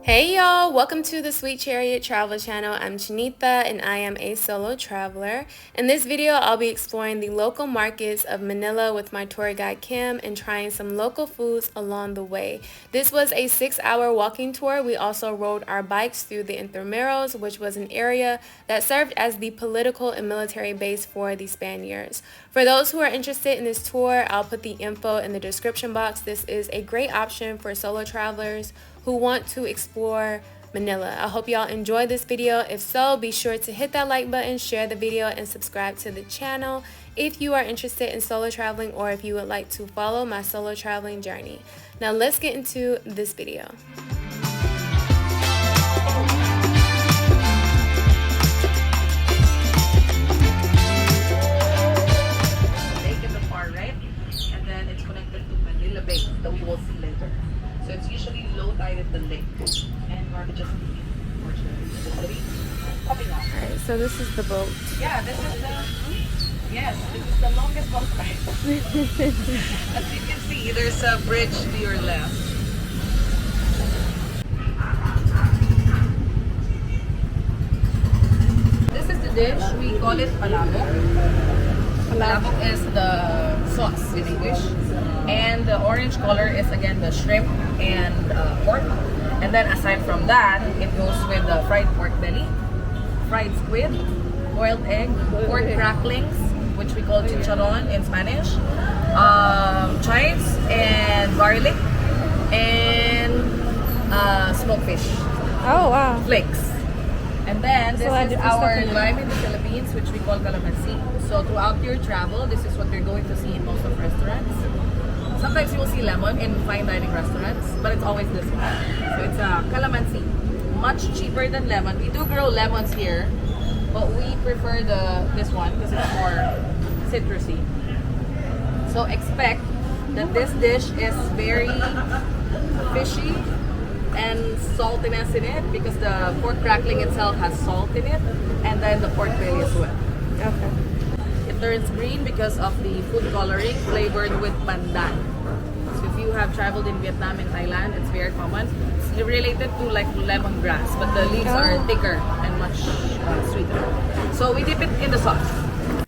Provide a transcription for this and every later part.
Hey y'all, welcome to the Sweet Chariot Travel Channel. I'm Quinta and I am a solo traveler. In this video, I'll be exploring the local markets of Manila with my tour guide Kim and trying some local foods along the way. This was a 6-hour walking tour. We also rode our bikes through the Intramuros, which was an area that served as the political and military base for the Spaniards. For those who are interested in this tour, I'll put the info in the description box. This is a great option for solo travelers who want to explore Manila. I hope y'all enjoyed this video. If so, be sure to hit that like button, share the video, and subscribe to the channel if you are interested in solo traveling or if you would like to follow my solo traveling journey. Now let's get into this video. Lake in the far right, and then it's connected to Manila Bay that we will see later. So it's usually low tide at the lake, and we're just unfortunately the city popping up. Alright, so this is the boat. Yeah, this is the longest boat ride. As you can see, there's a bridge to your left. This is the dish. We call it palabok. Palabok is the sauce in English, and the orange color is again the shrimp and pork. And then aside from that, it goes with the fried pork belly, fried squid, boiled egg, pork cracklings, which we call chicharron in Spanish, chives and garlic, and smoked fish Oh wow. flakes. And then this So I is did this our stuff in lime in the Philippines, which we call calamansi. So throughout your travel, this is what you're going to see in most of restaurants. Sometimes you will see lemon in fine dining restaurants, but it's always this one. So it's a calamansi, much cheaper than lemon. We do grow lemons here, but we prefer this one because it's more citrusy. So expect that this dish is very fishy and saltiness in it because the pork crackling itself has salt in it, and then the pork belly as well. Okay. It turns green because of the food coloring flavored with pandan. So if you have traveled in Vietnam and Thailand, it's very common. It's related to like lemongrass, but the leaves are thicker and much sweeter. So we dip it in the sauce.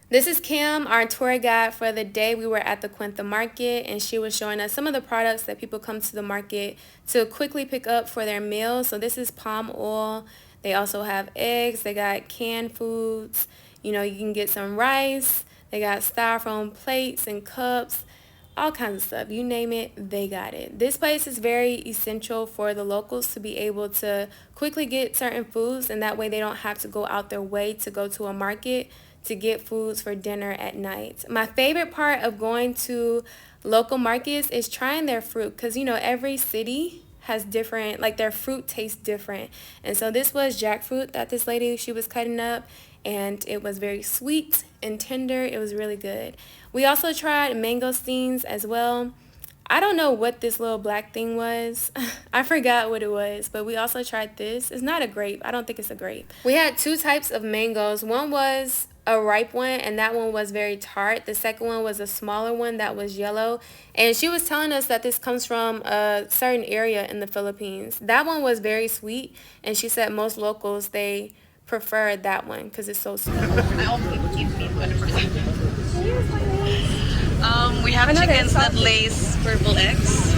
This is Kim, our tour guide for the day. We were at the Quinta market and she was showing us some of the products that people come to the market to quickly pick up for their meals. So this is palm oil. They also have eggs. They got canned foods. You know, you can get some rice. They got styrofoam plates and cups, all kinds of stuff. You name it, they got it. This place is very essential for the locals to be able to quickly get certain foods, and that way they don't have to go out their way to go to a market to get foods for dinner at night. My favorite part of going to local markets is trying their fruit, because you know every city has different, like their fruit tastes different. And so this was jackfruit that this lady, she was cutting up, and it was very sweet and tender. It was really good. We also tried mangosteens as well. I don't know what this little black thing was. I forgot what it was, but we also tried this. It's not a grape. I don't think it's a grape. We had two types of mangoes. One was a ripe one, and that one was very tart. The second one was a smaller one that was yellow, and she was telling us that this comes from a certain area in the Philippines. That one was very sweet, and she said most locals, they prefer that one because it's so sweet. I only keep meat 100%. We have chickens that lays purple eggs.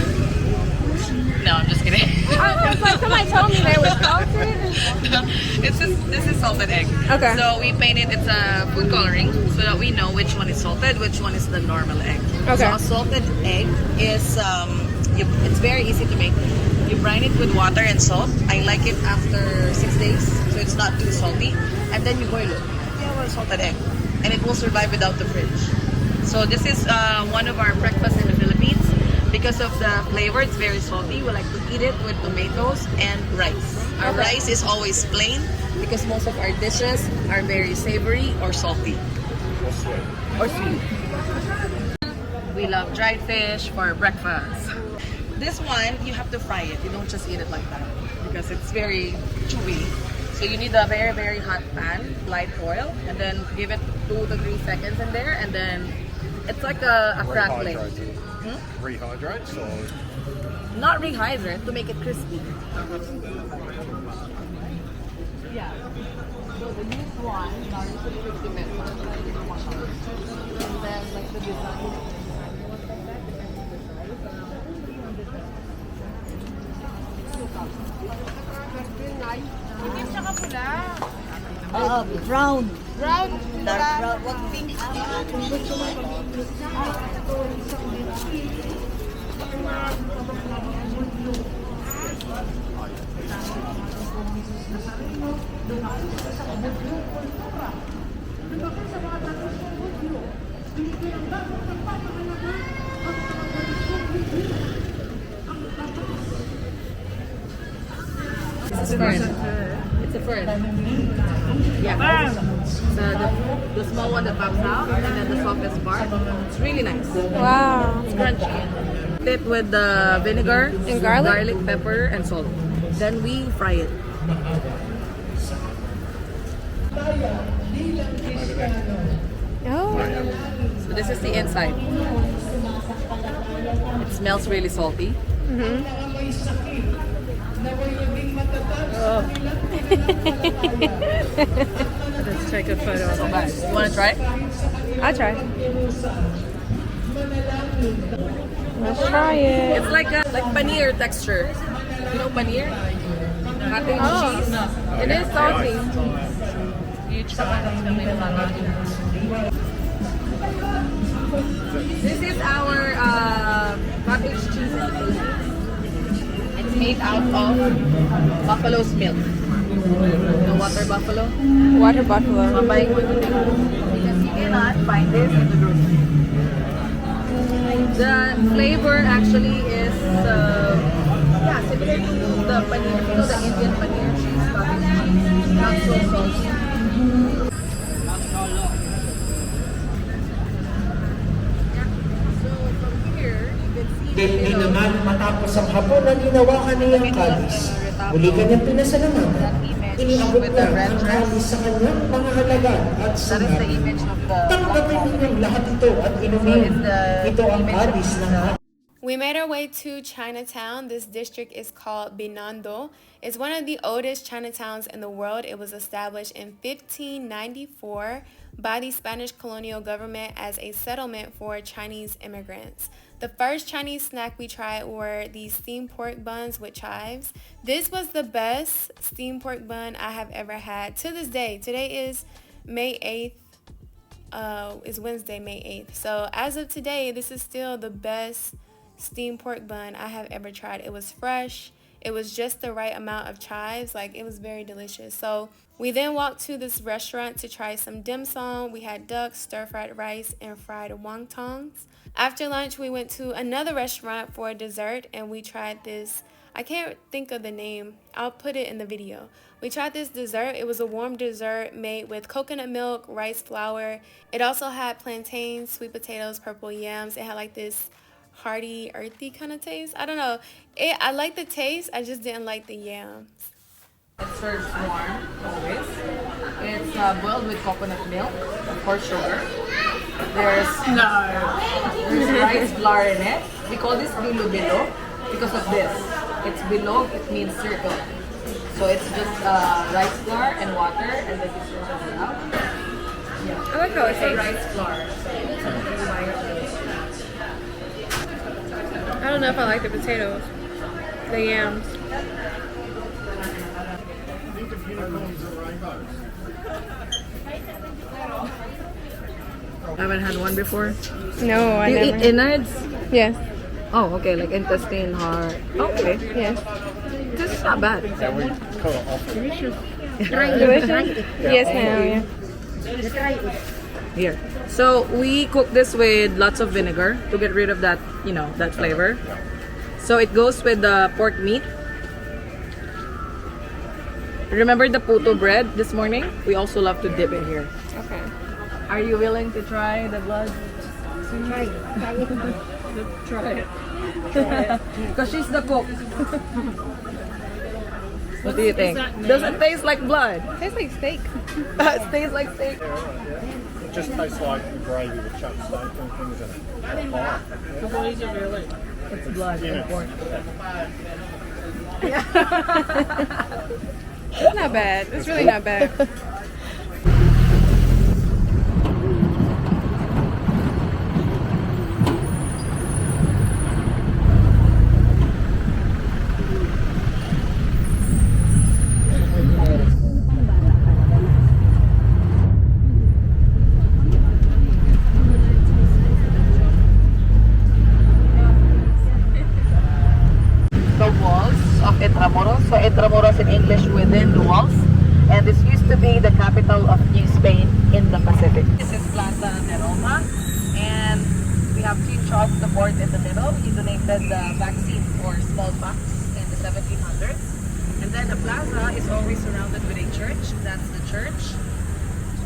No, I'm just kidding. I was like, somebody told me they were salted. No, this is salted egg. Okay. So we paint it. It's a food coloring so that we know which one is salted, which one is the normal egg. Okay. So a salted egg is it's very easy to make. You brine it with water and salt. I like it after 6 days, so it's not too salty. And then you boil it. You have a salted egg, and it will survive without the fridge. So this is one of our breakfasts in the Philippines. Because of the flavor, it's very salty. We like to eat it with tomatoes and rice. Our rice is always plain because most of our dishes are very savory or salty. Or sweet. We love dried fish for breakfast. This one, you have to fry it. You don't just eat it like that because it's very chewy. So you need a very, very hot pan, light oil, and then give it 2 to 3 seconds in there, and then it's like a crackling. Rehydrates or not rehydrate to make it crispy. Yeah. So the used one, now you put 50 pesos. And then like the design. Itim tsaka pula. Brown. Brown. Dark brown. What pink? It's a fern. It's a fern. Yeah. So the small one that pops out, and then the softest part. It's really nice. Wow. It's crunchy. Dip with the vinegar And garlic? pepper, and salt. Then we fry it. Oh. So this is the inside. It smells really salty. Let's take a photo. So bad. You want to try? I'll try. Let's try it. It's like paneer texture. You know paneer? Cottage cheese. It is salty. You try. This is our cottage cheese. It's made out of buffalo's milk. The water buffalo. Water buffalo. Mabay ko ito. Because you cannot find this in the grocery. The flavor actually is yeah, similar to the paneer, you know, the Indian paneer cheese, cottage cheese, not so salty. So from here, you can see Hindi naman matapos ang hapon na ginawa niyang kalis. Muli kanyang pinasalamatan. Iniabot niya ang kalis sa kanyang pangahalagan at that is sangat. the image of the Tanggapin ninyang lahat ito at inumin. Ito ang kalis ng We made our way to Chinatown. This district is called Binondo. It's one of the oldest Chinatowns in the world. It was established in 1594 by the Spanish colonial government as a settlement for Chinese immigrants. The first Chinese snack we tried were these steamed pork buns with chives. This was the best steamed pork bun I have ever had to this day. Today is May 8th. Is Wednesday, May 8th. So as of today, this is still the best steamed pork bun I have ever tried. It was fresh. It was just the right amount of chives. Like, it was very delicious. So we then walked to this restaurant to try some dim sum. We had duck, stir-fried rice, and fried wontons. After lunch, we went to another restaurant for dessert, and we tried this. I can't think of the name. I'll put it in the video. We tried this dessert. It was a warm dessert made with coconut milk, rice flour. It also had plantains, sweet potatoes, purple yams. It had like this hearty, earthy kind of taste. I don't know. I like the taste. I just didn't like the yams. It's served warm, always. It's boiled with coconut milk, of course sugar. There's rice flour in it. We call this bilo-bilo because of this. It's bilog, it means circle. So it's just rice flour and water, and then you serve it out. Yeah. I like how it It's a tastes. rice flour. I don't know if I like the potatoes. The yams. I haven't had one before. No, I Do you never. eat innards? Yes. Oh, okay, like intestine, heart. Okay. Yes. This is not bad. Delicious? Yes, ma'am. Yeah. Here. So we cook this with lots of vinegar to get rid of that, you know, that flavor. So it goes with the pork meat. Remember the puto bread this morning? We also love to dip it here. Okay. Are you willing to try the blood? Try it. Because she's the cook. What do you think? Does it taste like blood? Tastes like steak. It tastes like steak. It just tastes like the gravy with chuck steak and things in it. What is it really? It's blood and pork. It's not bad. It's really not bad. The walls of Intramuros. So Intramuros in English, within the walls. And this used to be the capital of New Spain in the Pacific. This is Plaza Neroma. And we have King Charles the Fourth in the middle. He donated the vaccine for smallpox in the 1700s. And then the plaza is always surrounded with a church. That's the church.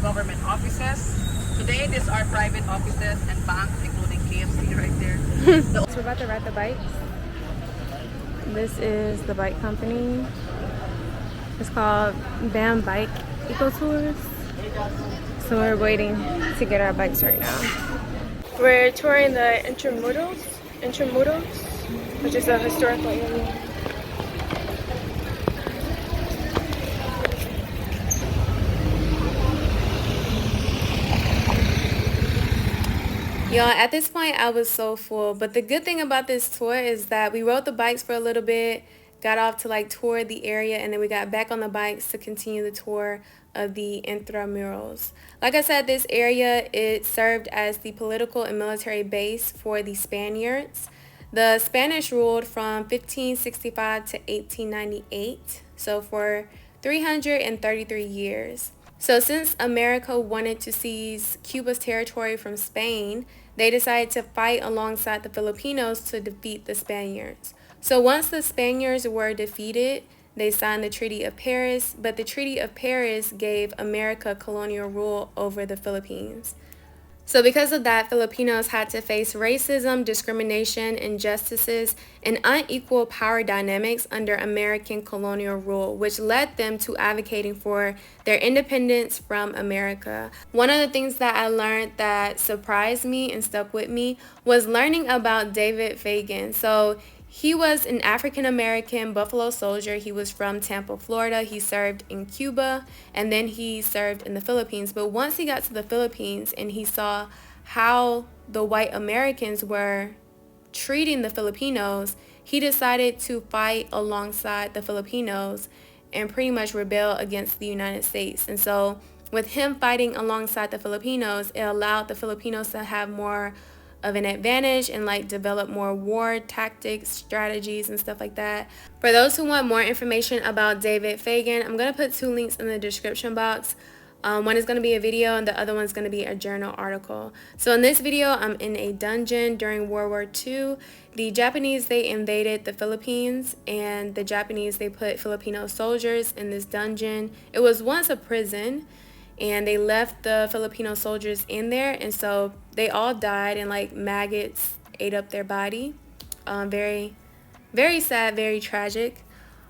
Government offices. Today, these are private offices and banks, including KFC right there. So we're about to ride the bikes. This is the bike company. It's called Bam Bike Eco Tours. So we're waiting to get our bikes right now. We're touring the Intramuros, which is a historical area. Y'all, at this point I was so full, but the good thing about this tour is that we rode the bikes for a little bit, got off to like tour the area, and then we got back on the bikes to continue the tour of the Intramuros. Like I said, this area, it served as the political and military base for the Spaniards. The Spanish ruled from 1565 to 1898, so for 333 years. So since America wanted to seize Cuba's territory from Spain, they decided to fight alongside the Filipinos to defeat the Spaniards. So once the Spaniards were defeated, they signed the Treaty of Paris, but the Treaty of Paris gave America colonial rule over the Philippines. So because of that, Filipinos had to face racism, discrimination, injustices, and unequal power dynamics under American colonial rule, which led them to advocating for their independence from America. One of the things that I learned that surprised me and stuck with me was learning about David Fagen. So he was an African-American Buffalo Soldier. He was from Tampa, Florida. He served in Cuba, and then he served in the Philippines. But once he got to the Philippines and he saw how the white Americans were treating the Filipinos, he decided to fight alongside the Filipinos and pretty much rebel against the United States. And so with him fighting alongside the Filipinos, it allowed the Filipinos to have more of an advantage and like develop more war tactics, strategies, and stuff like that. For those who want more information about David Fagen, I'm gonna put 2 links in the description box. One is gonna be a video and the other one's gonna be a journal article. So in this video, I'm in a dungeon during World War II. The Japanese, they invaded the Philippines, and the Japanese, they put Filipino soldiers in this dungeon. It was once a prison, and they left the Filipino soldiers in there, and so they all died, and like maggots ate up their body. Very, very sad, very tragic.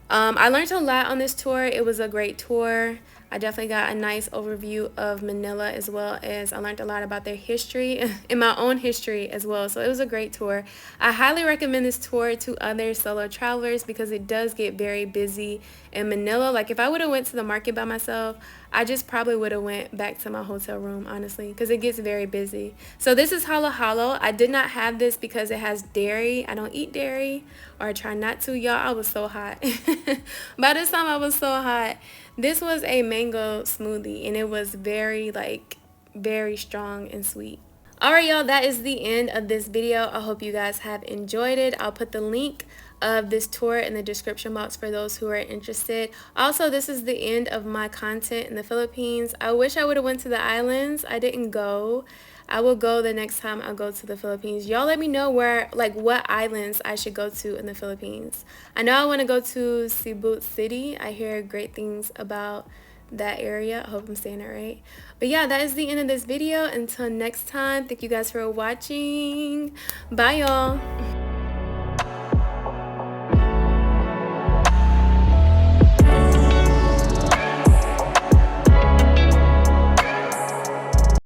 I learned a lot on this tour. It was a great tour. I definitely got a nice overview of Manila, as well as I learned a lot about their history and my own history as well. So it was a great tour. I highly recommend this tour to other solo travelers because it does get very busy in Manila. Like if I would have went to the market by myself, I just probably would have went back to my hotel room, honestly, because it gets very busy. So this is halo halo. I did not have this because it has dairy. I don't eat dairy, or I try not to. Y'all, I was so hot. By this time I was so hot. This was a mango smoothie, and it was very strong and sweet. Alright y'all, that is the end of this video. I hope you guys have enjoyed it. I'll put the link of this tour in the description box for those who are interested. Also, this is the end of my content in the Philippines. I wish I would have went to the islands. I didn't go. I will go the next time I go to the Philippines. Y'all let me know where, like, what islands I should go to in the Philippines. I know I want to go to Cebu City. I hear great things about that area. I hope I'm saying it right. But yeah, that is the end of this video. Until next time, thank you guys for watching. Bye y'all.